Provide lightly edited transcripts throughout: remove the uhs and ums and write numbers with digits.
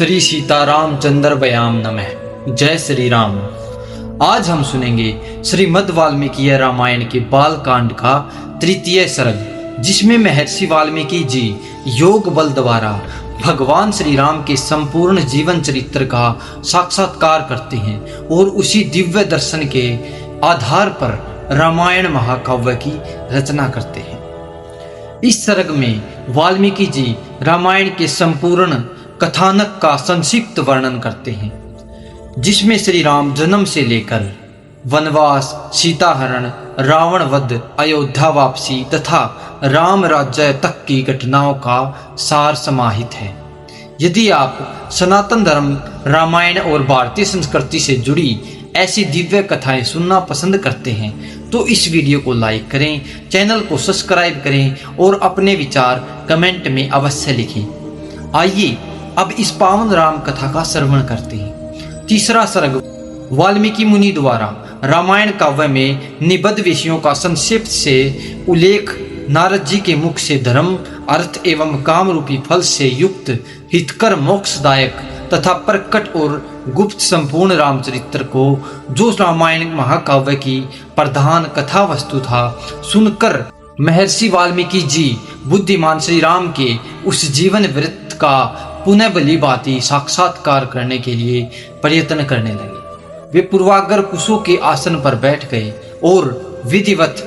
श्री सीतारामचंद्र व्याम नमः। जय श्री राम। आज हम सुनेंगे श्रीमद् वाल्मीकि रामायण के बाल कांड का तृतीय सर्ग, जिसमें महर्षि वाल्मीकि जी योग बल द्वारा भगवान श्री राम के संपूर्ण जीवन चरित्र का साक्षात्कार करते हैं और उसी दिव्य दर्शन के आधार पर रामायण महाकाव्य की रचना करते हैं। इस सर्ग में वाल्मीकि जी रामायण के संपूर्ण कथानक का संक्षिप्त वर्णन करते हैं, जिसमें श्री राम जन्म से लेकर वनवास, सीताहरण, रावण वध, अयोध्या वापसी तथा राम राज्य तक की घटनाओं का सार समाहित है। यदि आप सनातन धर्म, रामायण और भारतीय संस्कृति से जुड़ी ऐसी दिव्य कथाएं सुनना पसंद करते हैं तो इस वीडियो को लाइक करें, चैनल को सब्सक्राइब करें और अपने विचार कमेंट में अवश्य लिखें। आइए अब इस पावन राम कथा का श्रवण करते हैं। तीसरा सर्ग वाल्मीकि मुनि द्वारा रामायण काव्य में निबद्ध विषयों का संक्षिप्त से उल्लेख नारद जी के मुख से धर्म, अर्थ एवं काम रूपी फल से युक्त हितकर, मोक्षदायक तथा प्रकट और गुप्त संपूर्ण रामचरित्र को, जो रामायण महाकाव्य की प्रधान कथा वस्तु था, सुनकर महर्षि वाल्मीकि जी बुद्धिमान श्री राम के उस जीवन वृत्त का पुनः भली भांति साक्षात्कार करने के लिए प्रयत्न करने लगे। वे पूर्वाग्र कुशों के आसन पर बैठ गए और विधिवत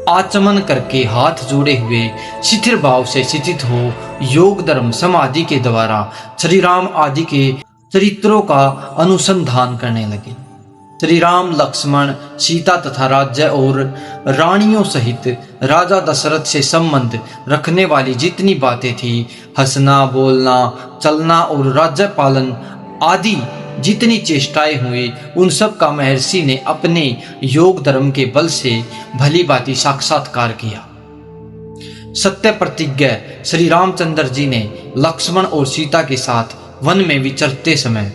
आचमन करके हाथ जोड़े हुए शिथिर भाव से स्थित हो योग, धर्म, समाधि के द्वारा श्री राम आदि के चरित्रों का अनुसंधान करने लगे। श्री राम, लक्ष्मण, सीता तथा राज्य और रानियों सहित राजा दशरथ से संबंध रखने वाली जितनी बातें थी, हंसना, बोलना, चलना और राज्य पालन आदि जितनी चेष्टाएं हुई, उन सब का महर्षि ने अपने योग धर्म के बल से भली भांति साक्षात्कार किया। सत्य प्रतिज्ञ श्री रामचंद्र जी ने लक्ष्मण और सीता के साथ वन में विचरते समय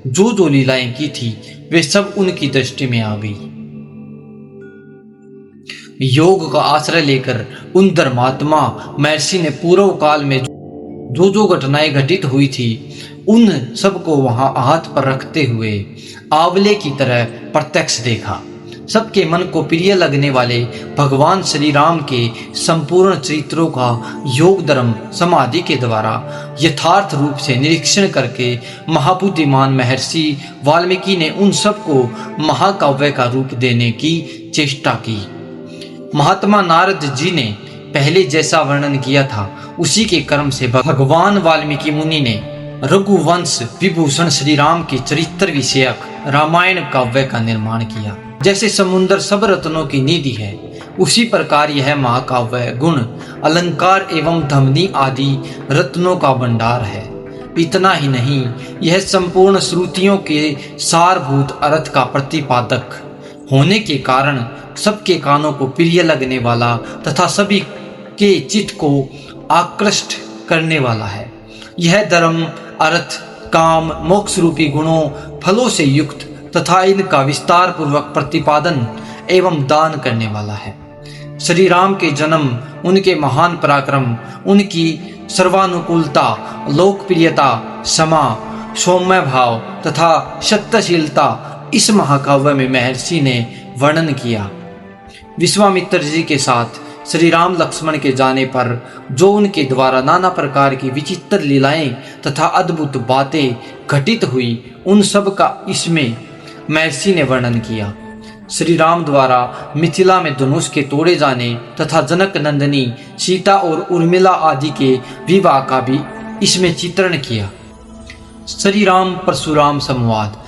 जो लीलाएं की थी, वे सब उनकी दृष्टि में आ गई। योग का आश्रय लेकर उन धर्मात्मा महर्षि ने पूर्व काल में जो घटनाएं घटित हुई थी, उन सबको वहां हाथ पर रखते हुए आंवले की तरह प्रत्यक्ष देखा। सबके मन को प्रिय लगने वाले भगवान श्री राम के संपूर्ण चरित्रों का योग, धर्म, समाधि के द्वारा यथार्थ रूप से निरीक्षण करके महाबुद्धिमान महर्षि वाल्मीकि ने उन सबको महाकाव्य का रूप देने की चेष्टा की। महात्मा नारद जी ने पहले जैसा वर्णन किया था, उसी के कर्म से भगवान वाल्मीकि मुनि ने रघुवंश विभूषण श्री राम के चरित्र विषयक रामायण काव्य का निर्माण किया। जैसे समुद्र सब रत्नों की निधि है, उसी प्रकार यह महाकाव्य गुण, अलंकार एवं धमनी आदि रत्नों का भंडार है। इतना ही नहीं, यह संपूर्ण श्रुतियों के सारभूत अर्थ का प्रतिपादक होने के कारण सबके कानों को प्रिय लगने वाला तथा सभी के चित्त को आकृष्ट करने वाला है। यह धर्म, अर्थ, काम, मोक्ष रूपी गुणों, फलों से युक्त तथा इनका विस्तार पूर्वक प्रतिपादन एवं दान करने वाला है। श्री राम के जन्म, उनके महान पराक्रम, उनकी सर्वानुकूलता, लोकप्रियता, क्षमा, सौम्य भाव तथा सत्यशीलता इस महाकाव्य में महर्षि ने वर्णन किया। विश्वामित्र जी के साथ श्री राम लक्ष्मण के जाने पर जो उनके द्वारा नाना प्रकार की विचित्र लीलाएं तथा अद्भुत बातें घटित हुई, उन सब का इसमें महर्षि ने वर्णन किया। श्री राम द्वारा मिथिला में धनुष के तोड़े जाने तथा जनक नंदिनी सीता और उर्मिला आदि के विवाह का भी इसमें चित्रण किया। श्री राम परशुराम संवाद,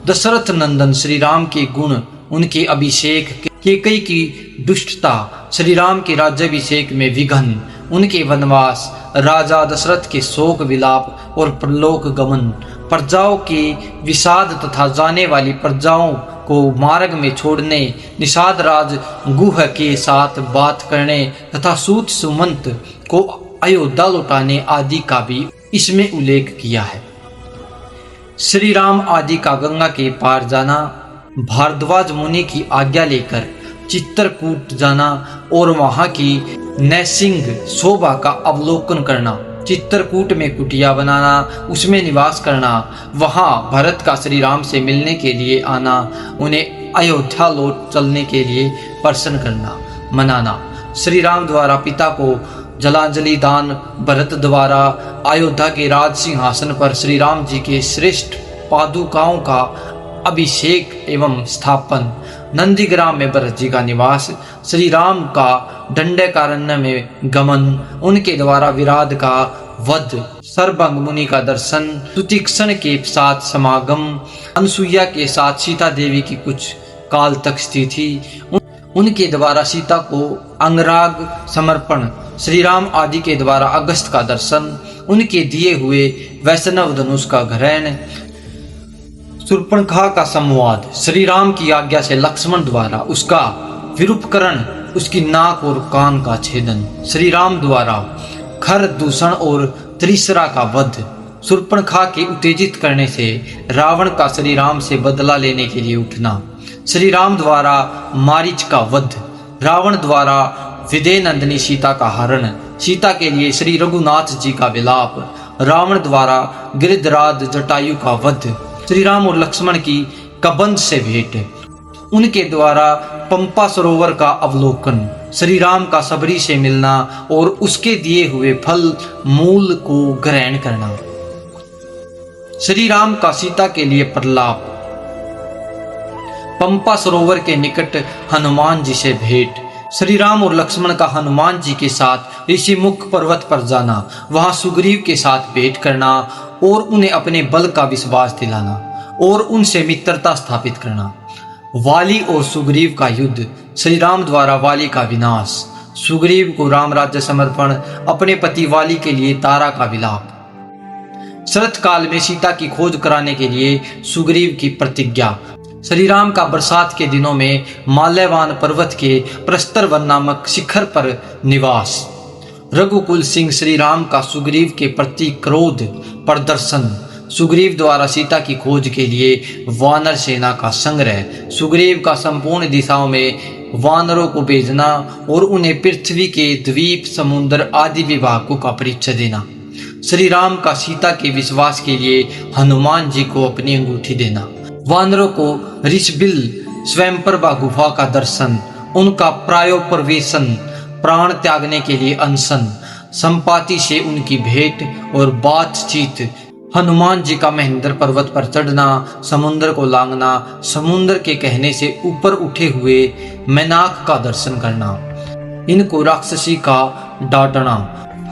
दशरथ नंदन श्री राम के गुण, उनके अभिषेक, कैकेयी की दुष्टता, श्री राम के राज्याभिषेक में विघ्न, उनके वनवास, राजा दशरथ के शोक विलाप और परलोक गमन, प्रजाओं के विषाद तथा जाने वाली प्रजाओं को मार्ग में छोड़ने, निषाद राज गुह के साथ बात करने तथा सूत सुमंत को अयोध्या लौटाने आदि का भी इसमें उल्लेख किया है। श्री राम आदि का गंगा के पार जाना, भारद्वाज मुनि की आज्ञा लेकर चित्रकूट जाना और वहां की नैसिंग शोभा का अवलोकन करना, चित्रकूट में कुटिया बनाना, उसमें निवास करना, वहां भरत का श्री राम से मिलने के लिए आना, उन्हें अयोध्या लौट चलने के लिए प्रसन्न करना, मनाना। श्री राम द्वारा पिता को जलांजलि दान, भरत द्वारा अयोध्या के राज सिंहासन पर श्री राम जी के श्रेष्ठ पादुकाओं का अभिषेक एवं स्थापन, नंदीग्राम में भरत जी का निवास, श्री राम का दंडकारण्य में गमन, उनके द्वारा विराट का वध, सर्वभंग मुनि का दर्शन, सुतीक्ष्ण के साथ समागम, अनसुईया के साथ सीता देवी की कुछ काल तक स्थिति, उनके द्वारा सीता को अंगराग समर्पण, श्री राम आदि के द्वारा अगस्त का दर्शन, उनके दिए हुए वैष्णव धनुष का ग्रहण, शूर्पणखा का संवाद, श्री राम की आज्ञा से लक्ष्मण द्वारा उसका विरूपकरण, उसकी नाक और कान का छेदन, श्री राम द्वारा खर दूषण और त्रिसरा का वध, शूर्पणखा के उत्तेजित करने से रावण का श्री राम से बदला लेने के लिए उठना, श्री राम द्वारा मारीच का वध, रावण द्वारा विदे नंदिनी सीता का हरण, सीता के लिए श्री रघुनाथ जी का विलाप, रावण द्वारा गिरिधराज जटायु का वध, श्री राम और लक्ष्मण की कबंध से भेंट, उनके द्वारा पंपा सरोवर का अवलोकन, श्री राम का सबरी से मिलना और उसके दिए हुए फल मूल को ग्रहण करना, श्री राम का सीता के लिए प्रलाप, पंपा सरोवर के निकट हनुमान जी से भेंट, श्री राम और लक्ष्मण का हनुमान जी के साथ ऋषिमुख पर्वत पर जाना, वहां सुग्रीव के साथ भेंट करना और उन्हें अपने बल का विश्वास दिलाना और उनसे मित्रता स्थापित करना, वाली और सुग्रीव का युद्ध, श्री राम द्वारा वाली का विनाश, सुग्रीव को राम राज्य समर्पण, अपने पति वाली के लिए तारा का विलाप, शरत काल में सीता की खोज कराने के लिए सुग्रीव की प्रतिज्ञा, श्री राम का बरसात के दिनों में माल्यवान पर्वत के प्रस्तरवन नामक शिखर पर निवास, रघुकुल सिंह श्री राम का सुग्रीव के प्रति क्रोध प्रदर्शन, सुग्रीव द्वारा सीता की खोज के लिए वानर सेना का संग्रह, सुग्रीव का संपूर्ण दिशाओं में वानरों को भेजना और उन्हें पृथ्वी के द्वीप, समुद्र आदि विभागों का परिचय देना, श्री राम का सीता के विश्वास के लिए हनुमान जी को अपनी अंगूठी देना, वानरों को ऋषबिल स्वयंप्रभा गुफा का दर्शन, उनका प्रायोपवेशन, प्राण त्यागने के लिए अनशन, संपाति से उनकी भेंट और बातचीत, हनुमान जी का महेंद्र पर्वत पर चढ़ना, समुद्र को लांघना, समुद्र के कहने से ऊपर उठे हुए मैनाक का दर्शन करना, इनको राक्षसी का डांटना,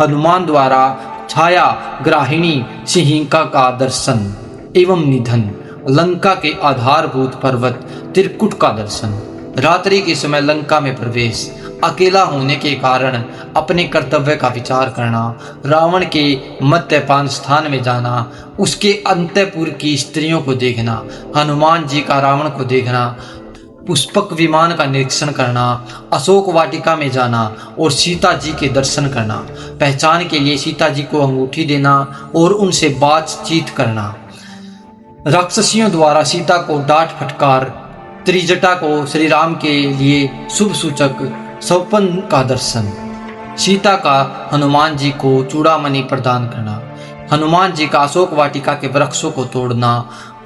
हनुमान द्वारा छाया ग्राहिणी सिंहिका का दर्शन एवं निधन, लंका के आधारभूत पर्वत त्रिकुट का दर्शन, रात्रि के समय लंका में प्रवेश, अकेला होने के कारण अपने कर्तव्य का विचार करना, रावण के मद्यपान स्थान में जाना, उसके अंतःपुर की स्त्रियों को देखना, हनुमान जी का रावण को देखना, पुष्पक विमान का निरीक्षण करना, अशोक वाटिका में जाना और सीता जी के दर्शन करना, पहचान के लिए सीता जी को अंगूठी देना और उनसे बातचीत करना, राक्षसियों द्वारा सीता को डांट फटकार, त्रिजटा को श्री राम के लिए शुभ सूचक सौपन का दर्शन, सीता का हनुमान जी को चूड़ामणि प्रदान करना, हनुमान जी का अशोक वाटिका के वृक्षों को तोड़ना,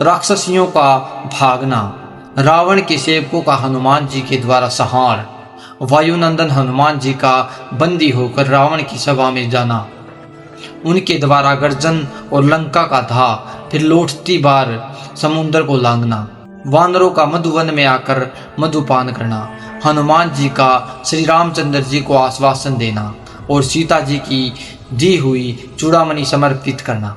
राक्षसियों का भागना, रावण के सेवकों का हनुमान जी के द्वारा संहार, वायुनंदन हनुमान जी का बंदी होकर रावण की सभा में जाना, उनके द्वारा गर्जन और लंका का धा, फिर लौटती बार समुद्र को लांघना, वानरों का मधुवन में आकर मधुपान करना, हनुमान जी का श्री रामचंद्र जी को आश्वासन देना और सीता जी की दी हुई चूड़ामणि समर्पित करना,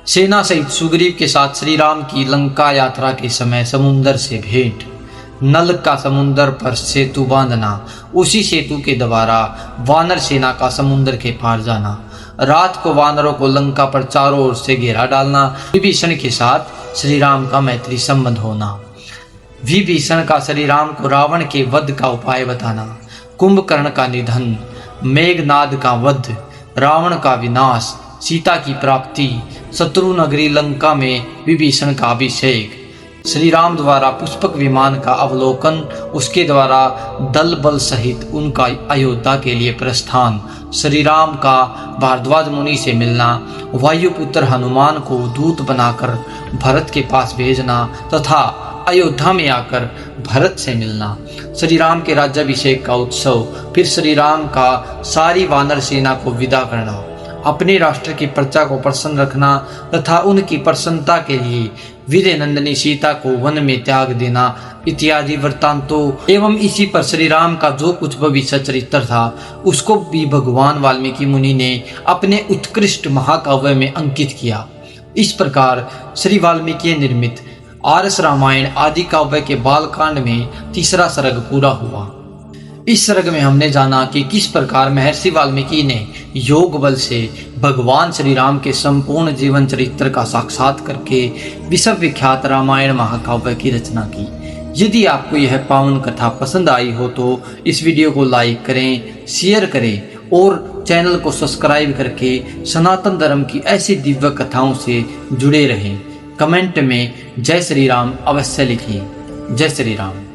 सेना सहित सुग्रीव के साथ श्री राम की लंका यात्रा के समय समुद्र से भेंट, नल का समुद्र पर सेतु बांधना, उसी सेतु के द्वारा वानर सेना का समुद्र के पार जाना, रात को वानरों को लंका पर चारों ओर से घेरा डालना, विभीषण के साथ श्री राम का मैत्री संबंध होना, विभीषण का श्री राम को रावण के वध का उपाय बताना, कुंभकर्ण का निधन, मेघनाद का वध, रावण का विनाश, सीता की प्राप्ति, शत्रु नगरी लंका में विभीषण का अभिषेक, श्री राम द्वारा पुष्पक विमान का अवलोकन, उसके द्वारा दल बल सहित उनका अयोध्या के लिए प्रस्थान, श्री राम का भारद्वाज मुनि से मिलना, वायुपुत्र हनुमान को दूत बनाकर भरत के पास भेजना तथा अयोध्या में आकर भरत से मिलना, श्री राम के राज्याभिषेक का उत्सव, फिर श्री राम का सारी वानर सेना को विदा करना, अपने राष्ट्र की प्रजा को प्रसन्न रखना तथा उनकी प्रसन्नता के लिए विदे नंदिनी सीता को वन में त्याग देना इत्यादि वृत्तांतों एवं इसी पर श्री राम का जो कुछ भविष्य चरित्र था उसको भी भगवान वाल्मीकि मुनि ने अपने उत्कृष्ट महाकाव्य में अंकित किया। इस प्रकार श्री वाल्मीकि निर्मित आर्ष रामायण आदि काव्य के बालकांड में तीसरा सर्ग पूरा हुआ। इस सर्ग में हमने जाना कि किस प्रकार महर्षि वाल्मीकि ने योग बल से भगवान श्री राम के संपूर्ण जीवन चरित्र का साक्षात करके विश्व विख्यात रामायण महाकाव्य की रचना की। यदि आपको यह पावन कथा पसंद आई हो तो इस वीडियो को लाइक करें, शेयर करें और चैनल को सब्सक्राइब करके सनातन धर्म की ऐसी दिव्य कथाओं से जुड़े रहें। कमेंट में जय श्री राम अवश्य लिखिए। जय श्री राम।